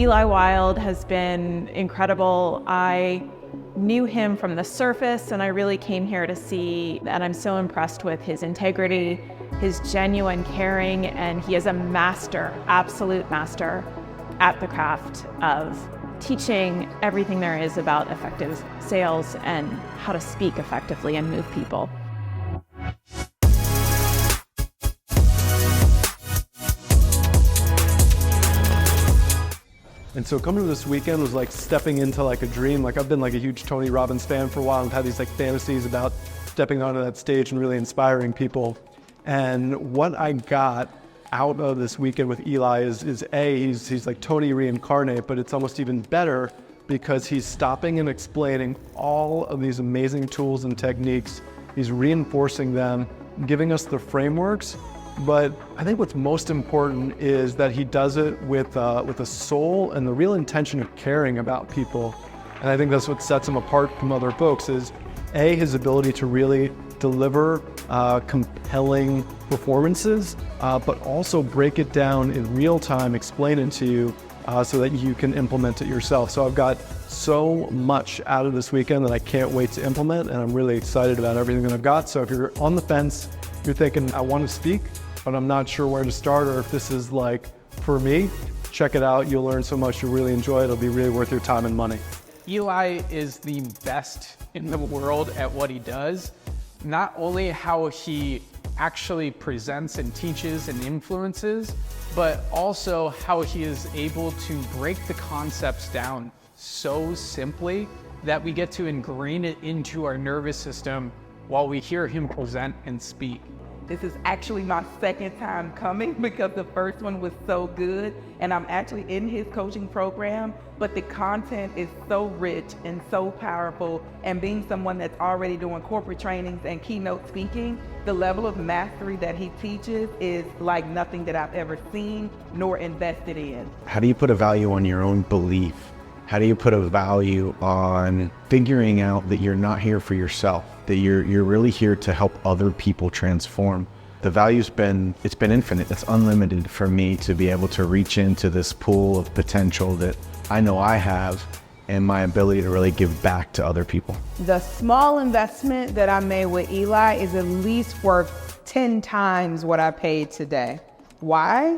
Eli Wild has been incredible. I knew him from the surface, and I really came here to see, and I'm so impressed with his integrity, his genuine caring, and he is a master, absolute master at the craft of teaching everything there is about effective sales and how to speak effectively and move people. And so coming to this weekend was like stepping into like a dream. Like I've been like a huge Tony Robbins fan for a while and had these like fantasies about stepping onto that stage and really inspiring people. And what I got out of this weekend with Eli is he's like Tony reincarnate, but it's almost even better because he's stopping and explaining all of these amazing tools and techniques. He's reinforcing them, giving us the frameworks. But I think what's most important is that he does it with a soul and the real intention of caring about people. And I think that's what sets him apart from other folks is his ability to really deliver compelling performances, but also break it down in real time, explain it to you so that you can implement it yourself. So I've got so much out of this weekend that I can't wait to implement, and I'm really excited about everything that I've got. So if you're on the fence, you're thinking, I want to speak, but I'm not sure where to start, or if this is like for me, check it out. You'll learn so much. You'll really enjoy it. It'll be really worth your time and money. Eli is the best in the world at what he does. Not only how he actually presents and teaches and influences, but also how he is able to break the concepts down so simply that we get to ingrain it into our nervous system while we hear him present and speak. This is actually my second time coming because the first one was so good, and I'm actually in his coaching program, but the content is so rich and so powerful, and being someone that's already doing corporate trainings and keynote speaking, the level of mastery that he teaches is like nothing that I've ever seen nor invested in. How do you put a value on your own belief? How do you put a value on figuring out that you're not here for yourself, that you're really here to help other people transform? The value's been infinite. It's unlimited for me to be able to reach into this pool of potential that I know I have and my ability to really give back to other people. The small investment that I made with Eli is at least worth 10 times what I paid today. Why?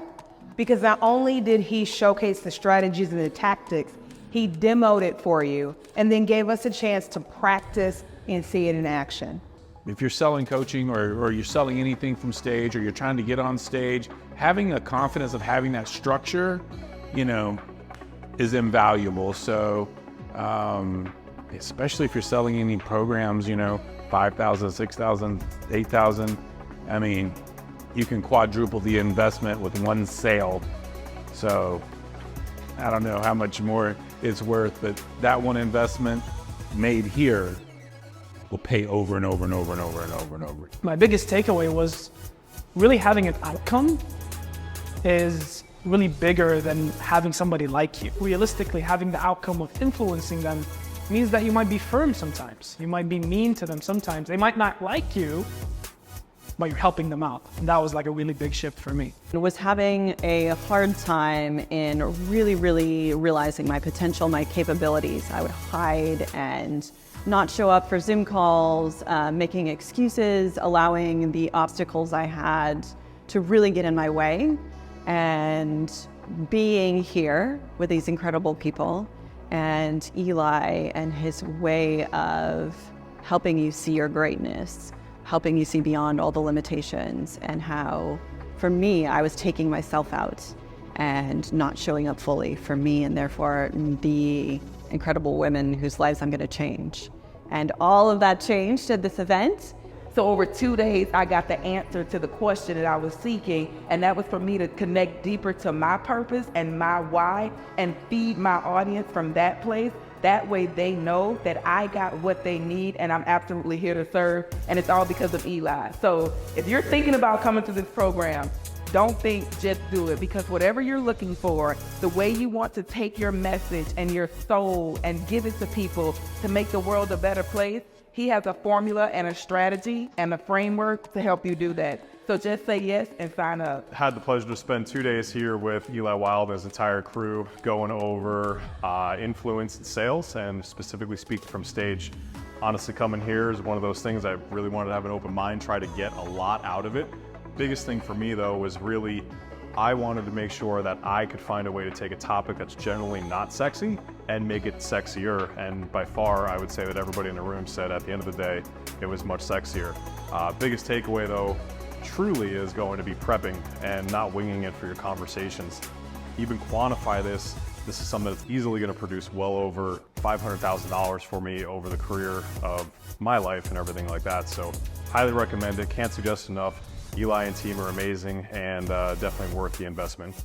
Because not only did he showcase the strategies and the tactics, he demoed it for you and then gave us a chance to practice and see it in action. If you're selling coaching or you're selling anything from stage or you're trying to get on stage, having a confidence of having that structure, is invaluable. So, especially if you're selling any programs, 5,000, 6,000, 8,000, you can quadruple the investment with one sale. So I don't know how much more it's worth, but that one investment made here will pay over and over and over and over and over and over. My biggest takeaway was really having an outcome is really bigger than having somebody like you. Realistically, having the outcome of influencing them means that you might be firm sometimes. You might be mean to them sometimes. They might not like you, but you're helping them out. And that was like a really big shift for me. I was having a hard time in really realizing my potential, my capabilities. I would hide and not show up for Zoom calls, making excuses, allowing the obstacles I had to really get in my way. And being here with these incredible people and Eli and his way of helping you see your greatness, helping you see beyond all the limitations, and how, for me, I was taking myself out and not showing up fully for me and therefore the incredible women whose lives I'm going to change. And all of that changed at this event. So over 2 days, I got the answer to the question that I was seeking, and that was for me to connect deeper to my purpose and my why and feed my audience from that place. That way they know that I got what they need and I'm absolutely here to serve, and it's all because of Eli. So if you're thinking about coming to this program, don't think, just do it, because whatever you're looking for, the way you want to take your message and your soul and give it to people to make the world a better place, he has a formula and a strategy and a framework to help you do that. So just say yes and sign up. Had the pleasure to spend 2 days here with Eli Wild and his entire crew going over influence in sales and specifically speaking from stage. Honestly, coming here is one of those things I really wanted to have an open mind, try to get a lot out of it. Biggest thing for me though was really, I wanted to make sure that I could find a way to take a topic that's generally not sexy and make it sexier. And by far, I would say that everybody in the room said at the end of the day, it was much sexier. Biggest takeaway though, truly is going to be prepping and not winging it for your conversations. Even quantify this. This is something that's easily going to produce well over $500,000 for me over the career of my life and everything like that. So highly recommend it. Can't suggest enough. Eli and team are amazing and definitely worth the investment.